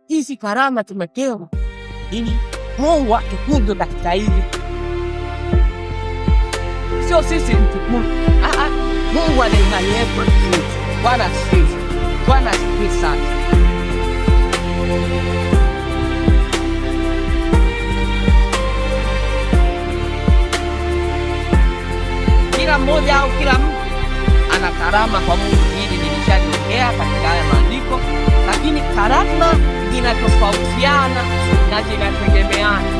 hizi karama tumepewa ili Mungu atukuzwe katika hili. Sio sisi mtukufu. Mungu ana imani yetu. Bwana asifiwe. Bwana asifiwe sana. Kila mmoja au kila mtu ana karama kwa Mungu. Hili nilishaliongea katika haya maandiko, lakini karama zinatofautiana na zinategemeana.